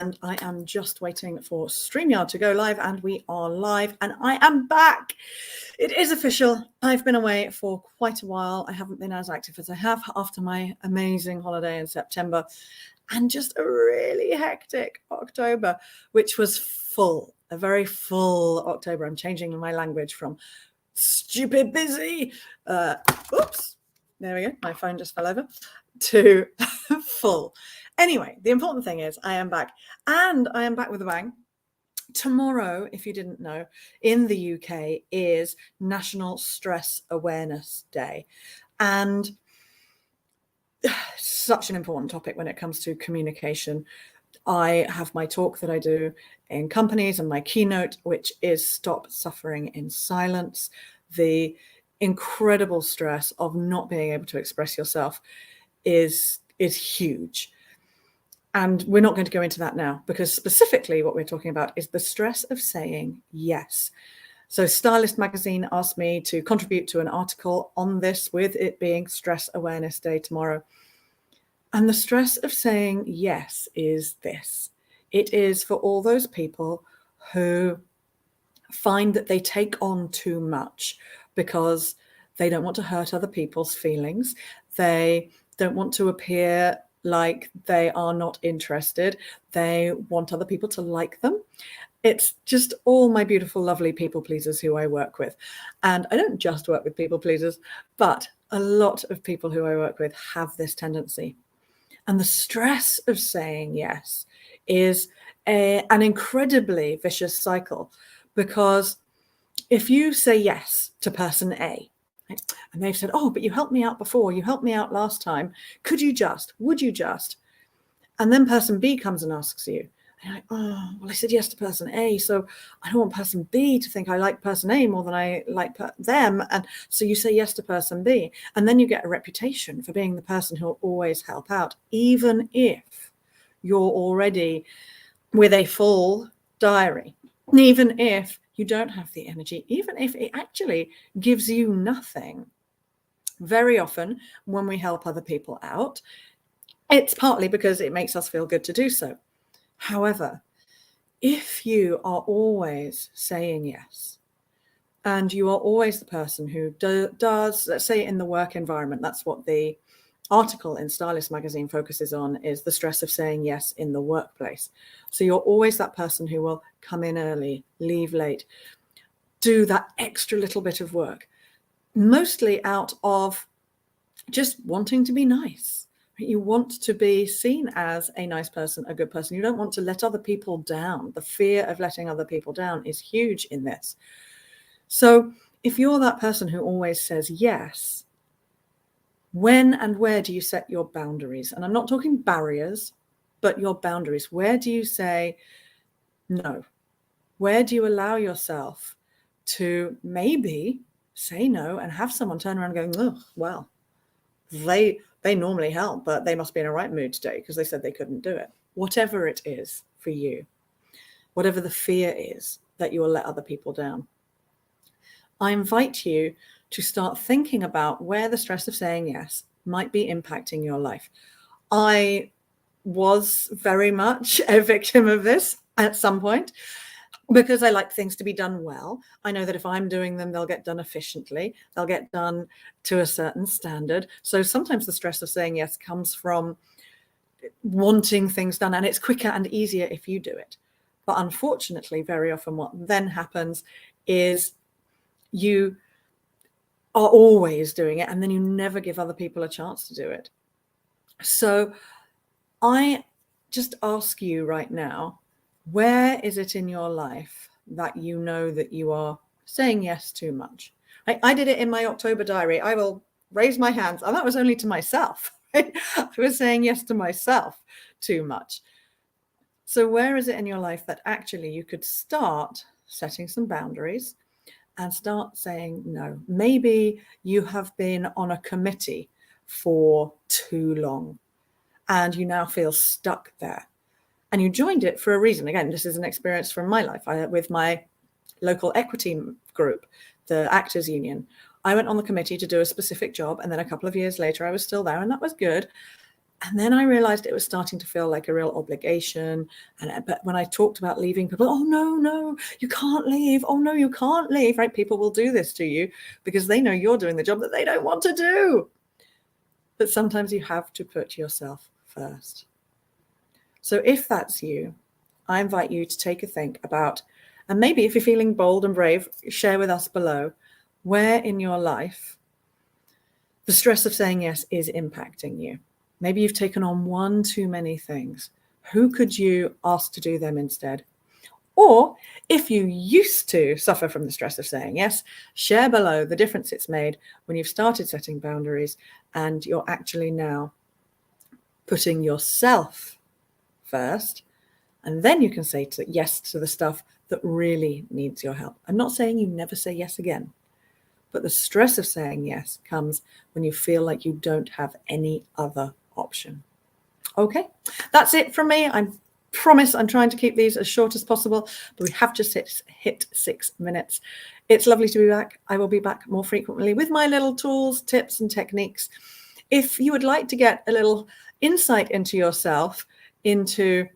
and I am just waiting for StreamYard to go live, and we are live, and I am back. It is official. I've been away for quite a while. I haven't been as active as I have after my amazing holiday in September, and just a really hectic October, which was full, a very full October. I'm changing my language from stupid busy, oops, there we go, my phone just fell over, to full. Anyway, the important thing is I am back, and I am back with a bang. Tomorrow, if you didn't know, in the UK is National Stress Awareness Day, and such an important topic when it comes to communication. I have my talk that I do in companies and my keynote, which is Stop Suffering in Silence. The incredible stress of not being able to express yourself is huge. And we're not going to go into that now, because specifically what we're talking about is the stress of saying yes. So Stylist Magazine asked me to contribute to an article on this, with it being Stress Awareness Day tomorrow. And the stress of saying yes is this. It is for all those people who find that they take on too much because they don't want to hurt other people's feelings. They don't want to appear like they are not interested. They want other people to like them. It's just all my beautiful, lovely people pleasers who I work with. And I don't just work with people pleasers, but a lot of people who I work with have this tendency. And the stress of saying yes is an incredibly vicious cycle, because if you say yes to person A, right, and they've said, oh, but you helped me out before, you helped me out last time, would you just? And then person B comes and asks you, and you're like, oh, well, I said yes to person A, so I don't want person B to think I like person A more than I like them. And so you say yes to person B, and then you get a reputation for being the person who'll always help out, even if you're already with a full diary, even if you don't have the energy, even if it actually gives you nothing. Very often when we help other people out, it's partly because it makes us feel good to do so. However, if you are always saying yes, and you are always the person who does, let's say in the work environment, that's what the article in Stylist Magazine focuses on, is the stress of saying yes in the workplace. So you're always that person who will come in early, leave late, do that extra little bit of work, mostly out of just wanting to be nice. You want to be seen as a nice person, a good person. You don't want to let other people down. The fear of letting other people down is huge in this. So if you're that person who always says yes, when and where do you set your boundaries? And I'm not talking barriers, but your boundaries. Where do you say no? Where do you allow yourself to maybe say no and have someone turn around going, oh, well, they normally help, but they must be in a right mood today because they said they couldn't do it. Whatever it is for you, whatever the fear is that you will let other people down, I invite you to start thinking about where the stress of saying yes might be impacting your life. I was very much a victim of this at some point, because I like things to be done well. I know that if I'm doing them, they'll get done efficiently. They'll get done to a certain standard. So sometimes the stress of saying yes comes from wanting things done, and it's quicker and easier if you do it. But unfortunately, very often what then happens is you are always doing it, and then you never give other people a chance to do it. So I just ask you right now, where is it in your life that you know that you are saying yes too much? I did it in my October diary. I will raise my hands, and that was only to myself. I was saying yes to myself too much. So where is it in your life that actually you could start setting some boundaries and start saying no? Maybe you have been on a committee for too long and you now feel stuck there. And you joined it for a reason. Again, this is an experience from my life. With my local equity group, the Actors Union, I went on the committee to do a specific job. And then a couple of years later, I was still there, and that was good. And then I realized it was starting to feel like a real obligation. But when I talked about leaving, people, oh, no, you can't leave. Oh, no, you can't leave, right? People will do this to you because they know you're doing the job that they don't want to do. But sometimes you have to put yourself first. So if that's you, I invite you to take a think about, and maybe if you're feeling bold and brave, share with us below where in your life the stress of saying yes is impacting you. Maybe you've taken on one too many things. Who could you ask to do them instead? Or if you used to suffer from the stress of saying yes, share below the difference it's made when you've started setting boundaries and you're actually now putting yourself first. And then you can say yes to the stuff that really needs your help. I'm not saying you never say yes again, but the stress of saying yes comes when you feel like you don't have any other option. Okay, that's it from me. I promise I'm trying to keep these as short as possible, but we have just hit 6 minutes. It's lovely to be back. I will be back more frequently with my little tools, tips, and techniques. If you would like to get a little insight into yourself, into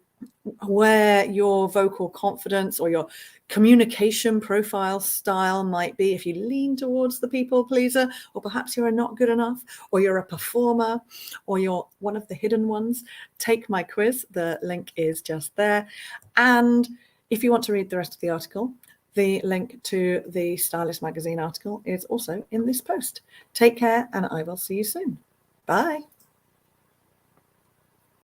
where your vocal confidence or your communication profile style might be, if you lean towards the people pleaser, or perhaps you're not good enough, or you're a performer, or you're one of the hidden ones, take my quiz. The link is just there. And if you want to read the rest of the article, the link to the Stylist Magazine article is also in this post. Take care, and I will see you soon. Bye.